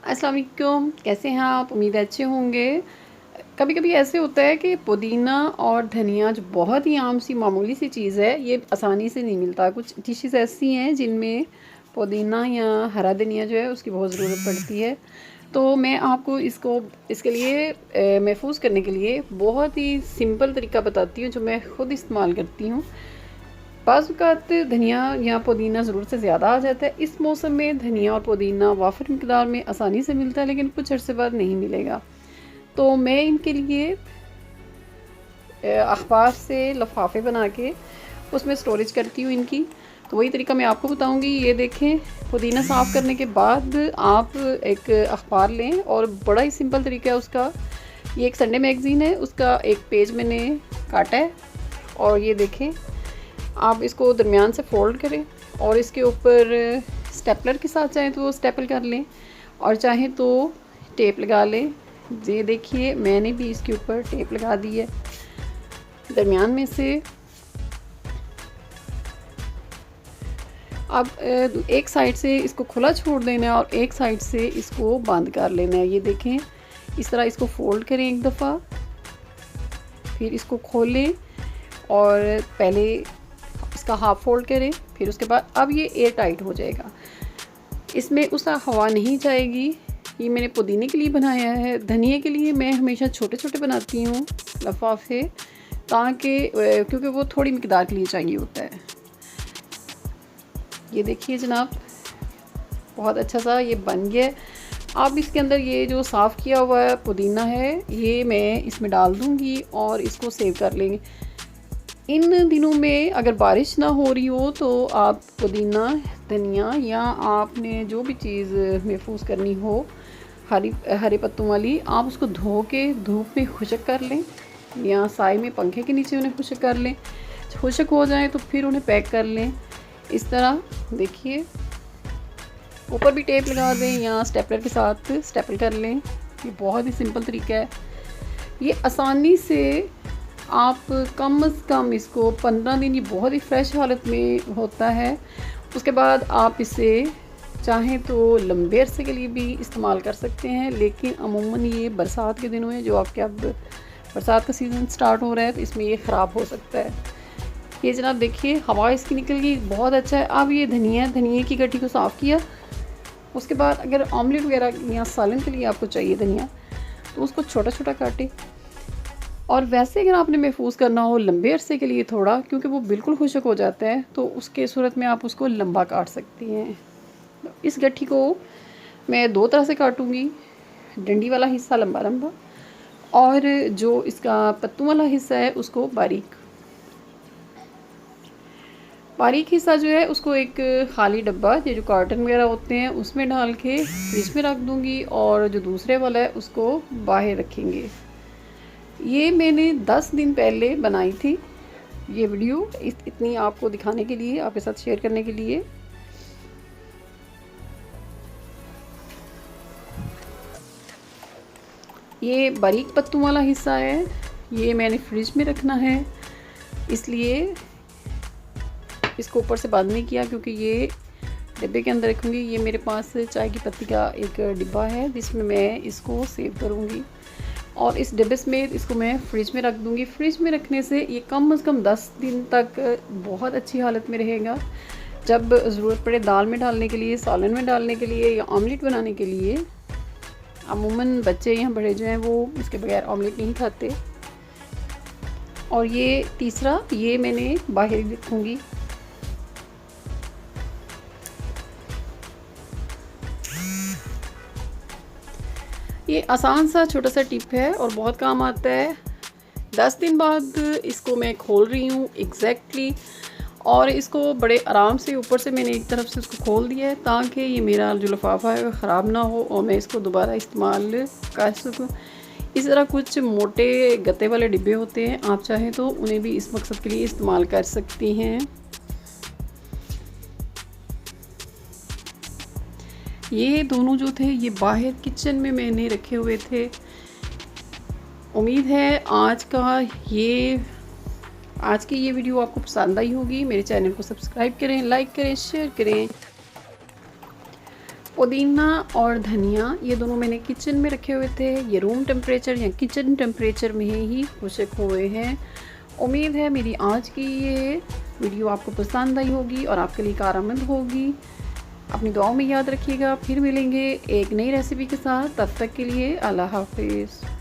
अस्सलाम वालेकुम, कैसे हैं आप? उम्मीद है अच्छे होंगे। कभी कभी ऐसे होता है कि पुदीना और धनिया जो बहुत ही आम सी मामूली सी चीज़ है, ये आसानी से नहीं मिलता। कुछ डिशेस ऐसी हैं जिनमें पुदीना या हरा धनिया जो है उसकी बहुत ज़रूरत पड़ती है। तो मैं आपको इसके लिए महफूज करने के लिए बहुत ही सिंपल तरीका बताती हूँ जो मैं ख़ुद इस्तेमाल करती हूँ। बाज़ औक़ात धनिया या पुदीना ज़रूरत से ज़्यादा आ जाता है। इस मौसम में धनिया और पुदीना वाफ़िर मिक़दार में आसानी से मिलता है, लेकिन कुछ अरसे बाद नहीं मिलेगा। तो मैं इनके लिए अख़बार से लिफ़ाफ़े बना के उसमें स्टोरेज करती हूँ इनकी। तो वही तरीका मैं आपको बताऊँगी। ये देखें, पुदीना साफ़ करने के बाद आप एक अख़बार लें और बड़ा ही सिंपल तरीका है उसका। ये एक संडे मैगज़ीन है, उसका एक पेज मैंने काटा है और ये देखें, आप इसको दरमियान से फ़ोल्ड करें और इसके ऊपर स्टेपलर के साथ चाहें तो स्टेपल कर लें और चाहें तो टेप लगा लें। ये देखिए, मैंने भी इसके ऊपर टेप लगा दी है। दरमियान में से अब एक साइड से इसको खुला छोड़ देना है और एक साइड से इसको बंद कर लेना है। ये देखें, इस तरह इसको फ़ोल्ड करें एक दफ़ा, फिर इसको खोलें और पहले इसका हाफ़ फ़ोल्ड करें, फिर उसके बाद अब ये एयर टाइट हो जाएगा। इसमें उसका हवा नहीं जाएगी। ये मैंने पुदीने के लिए बनाया है। धनिया के लिए मैं हमेशा छोटे-छोटे बनाती हूँ लिफ़ाफ़े, ताकि क्योंकि वो थोड़ी मिक़दार के लिए चाहिए होता है। ये देखिए जनाब, बहुत अच्छा सा ये बन गया। अब इसके अंदर ये जो साफ़ किया हुआ है पुदीना है, ये मैं इसमें डाल दूँगी और इसको सेव कर लेंगे। इन दिनों में अगर बारिश ना हो रही हो तो आप पुदीना, धनिया या आपने जो भी चीज़ महफूज करनी हो हरे पत्तों वाली, आप उसको धो के धूप में खुशक कर लें या साए में पंखे के नीचे उन्हें खुशक कर लें। खुशक हो जाए तो फिर उन्हें पैक कर लें। इस तरह देखिए, ऊपर भी टेप लगा दें या स्टेपलर के साथ स्टेपल कर लें। ये बहुत ही सिंपल तरीका है। ये आसानी से आप कम से कम इसको 15 दिन, ये बहुत ही फ्रेश हालत में होता है। उसके बाद आप इसे चाहें तो लंबे अरसे के लिए भी इस्तेमाल कर सकते हैं, लेकिन अमूमन ये बरसात के दिनों में, जो आपके अब बरसात का सीज़न स्टार्ट हो रहा है, तो इसमें ये ख़राब हो सकता है। ये जनाब देखिए, हवा इसकी निकल गई, बहुत अच्छा है। अब ये धनिया की गट्ठी को साफ़ किया। उसके बाद अगर ऑमलेट वगैरह या सालन के लिए आपको चाहिए धनिया, तो उसको छोटा-छोटा काटें। और वैसे अगर आपने महफूज करना हो लंबे अरसे के लिए थोड़ा, क्योंकि वो बिल्कुल खुशक हो जाता है, तो उसके सूरत में आप उसको लंबा काट सकती हैं। इस गट्ठी को मैं 2 तरह से काटूँगी, डंडी वाला हिस्सा लंबा-लंबा और जो इसका पत्तों वाला हिस्सा है उसको बारीक हिस्सा जो है उसको एक खाली डब्बा, ये जो कार्टन वगैरह होते हैं, उसमें डाल के फ्रिज में रख दूँगी और जो दूसरे वाला है उसको बाहर रखेंगे। ये मैंने 10 दिन पहले बनाई थी ये वीडियो, इतनी आपको दिखाने के लिए, आपके साथ शेयर करने के लिए। ये बारीक पत्तों वाला हिस्सा है, ये मैंने फ्रिज में रखना है, इसलिए इसको ऊपर से बंद नहीं किया, क्योंकि ये डिब्बे के अंदर रखूँगी। ये मेरे पास चाय की पत्ती का एक डिब्बा है जिसमें मैं इसको सेव करूँगी और इस डिब्बे समेत इसको मैं फ्रिज में रख दूँगी। फ्रिज में रखने से ये कम से कम 10 दिन तक बहुत अच्छी हालत में रहेगा। जब ज़रूरत पड़े दाल में डालने के लिए, सालन में डालने के लिए या ऑमलेट बनाने के लिए, अमूमन बच्चे या बड़े जो हैं वो इसके बगैर ऑमलेट नहीं खाते। और ये तीसरा, ये मैंने बाहर ही रखूँगी। ये आसान सा छोटा सा टिप है और बहुत काम आता है। 10 दिन बाद इसको मैं खोल रही हूँ एग्जैक्टली, और इसको बड़े आराम से ऊपर से मैंने एक तरफ से इसको खोल दिया है ताकि ये मेरा जो लिफाफा है वो ख़राब ना हो और मैं इसको दोबारा इस्तेमाल कर सकूँ। इस तरह कुछ मोटे गत्ते वाले डिब्बे होते हैं, आप चाहें तो उन्हें भी इस मकसद के लिए इस्तेमाल कर सकती हैं। ये दोनों जो थे ये बाहर किचन में मैंने रखे हुए थे। उम्मीद है आज की ये वीडियो आपको पसंद आई होगी। मेरे चैनल को सब्सक्राइब करें, लाइक करें, शेयर करें। पुदीना और धनिया ये दोनों मैंने किचन में रखे हुए थे। ये रूम टेम्परेचर या किचन टेम्परेचर में ही खुशक हुए हैं। उम्मीद है मेरी आज की ये वीडियो आपको पसंद आई होगी और आपके लिए कारआमद होगी। अपनी दुआओं में याद रखिएगा। फिर मिलेंगे एक नई रेसिपी के साथ। तब तक के लिए अल्लाह हाफिज़।